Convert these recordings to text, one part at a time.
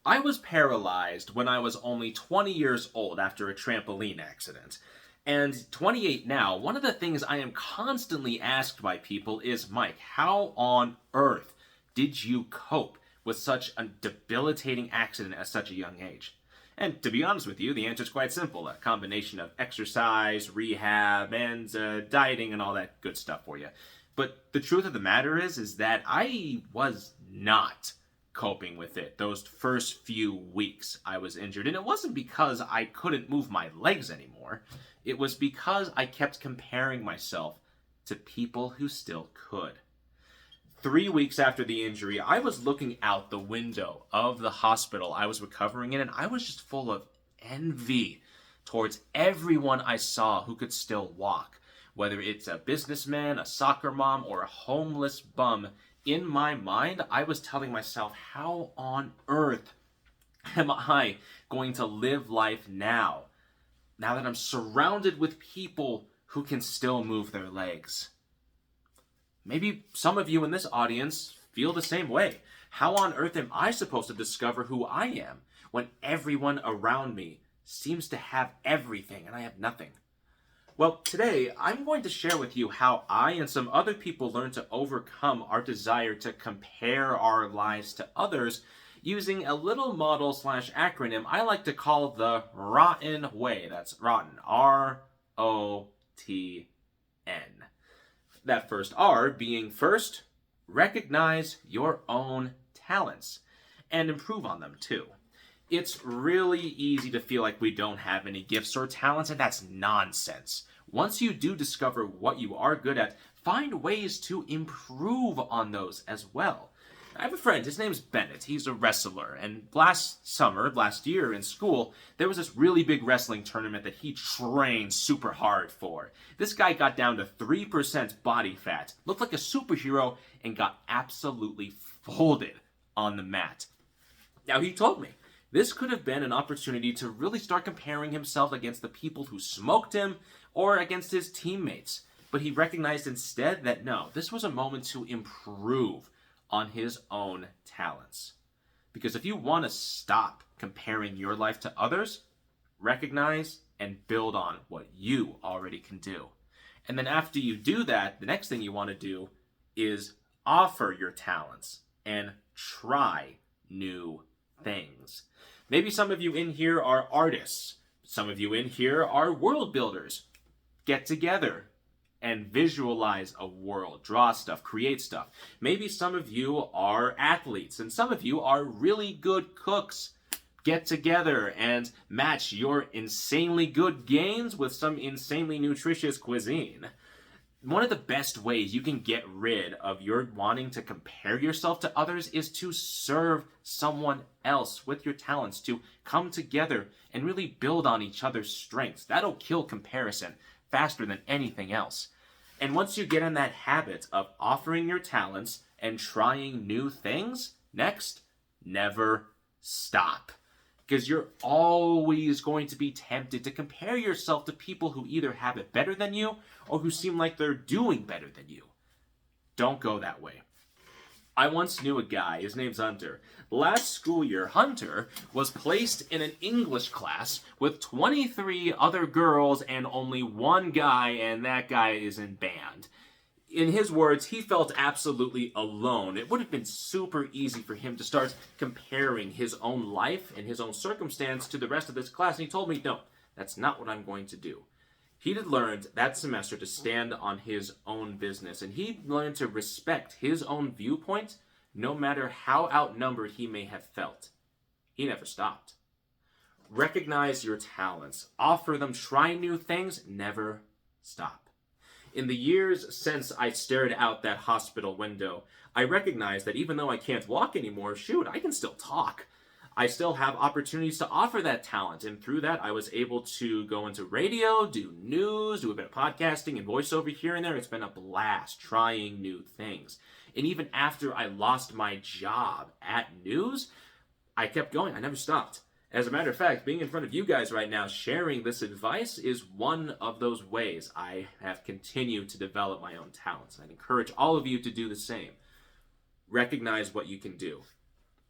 I was paralyzed when I was only 20 years old after a trampoline accident. And 28 now, one of the things I am constantly asked by people is, Mike, how on earth did you cope with such a debilitating accident at such a young age? And to be honest with you, the answer is quite simple. A combination of exercise, rehab, and dieting and all that good stuff for you. But the truth of the matter is that I was not coping with it those first few weeks I was injured. And it wasn't because I couldn't move my legs anymore. It was because I kept comparing myself to people who still could. 3 weeks after the injury, I was looking out the window of the hospital I was recovering in, and I was just full of envy towards everyone I saw who could still walk. Whether it's a businessman, a soccer mom, or a homeless bum, in my mind, I was telling myself, how on earth am I going to live life now that I'm surrounded with people who can still move their legs? Maybe some of you in this audience feel the same way. How on earth am I supposed to discover who I am when everyone around me seems to have everything and I have nothing? Well, today I'm going to share with you how I and some other people learned to overcome our desire to compare our lives to others using a little model slash acronym I like to call the Rotten Way. That's Rotten, R-O-T-N. That first R being first, recognize your own talents and improve on them too. It's really easy to feel like we don't have any gifts or talents, and that's nonsense. Once you do discover what you are good at, find ways to improve on those as well. I have a friend, his name's Bennett. He's a wrestler, and last year in school, there was this really big wrestling tournament that he trained super hard for. This guy got down to 3% body fat, looked like a superhero, and got absolutely folded on the mat. Now, he told me this could have been an opportunity to really start comparing himself against the people who smoked him or against his teammates. But he recognized instead that no, this was a moment to improve on his own talents. Because if you want to stop comparing your life to others, recognize and build on what you already can do. And then after you do that, the next thing you want to do is offer your talents and try new things. Maybe some of you in here are artists. Some of you in here are world builders. Get together and visualize a world, draw stuff, create stuff. Maybe some of you are athletes and some of you are really good cooks. Get together and match your insanely good gains with some insanely nutritious cuisine. One of the best ways you can get rid of your wanting to compare yourself to others is to serve someone else with your talents, to come together and really build on each other's strengths. That'll kill comparison faster than anything else. And once you get in that habit of offering your talents and trying new things, next, never stop. Because you're always going to be tempted to compare yourself to people who either have it better than you or who seem like they're doing better than you. Don't go that way. I once knew a guy, his name's Hunter. Last school year, Hunter was placed in an English class with 23 other girls and only one guy, and that guy is in band. In his words, he felt absolutely alone. It would have been super easy for him to start comparing his own life and his own circumstance to the rest of this class, and he told me, no, that's not what I'm going to do. He had learned that semester to stand on his own business, and he learned to respect his own viewpoint no matter how outnumbered he may have felt. He never stopped. Recognize your talents, offer them, try new things, never stop. In the years since I stared out that hospital window, I recognized that even though I can't walk anymore, shoot, I can still talk. I still have opportunities to offer that talent, and through that I was able to go into radio, do news, do a bit of podcasting and voiceover here and there. It's been a blast trying new things. And even after I lost my job at news, I kept going. I never stopped. As a matter of fact, being in front of you guys right now sharing this advice is one of those ways I have continued to develop my own talents. I'd encourage all of you to do the same. Recognize what you can do.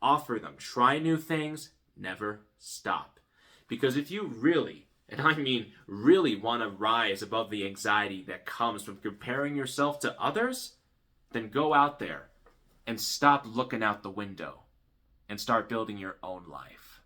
Offer them. Try new things. Never stop. Because if you really, and I mean really, want to rise above the anxiety that comes from comparing yourself to others, then go out there and stop looking out the window and start building your own life.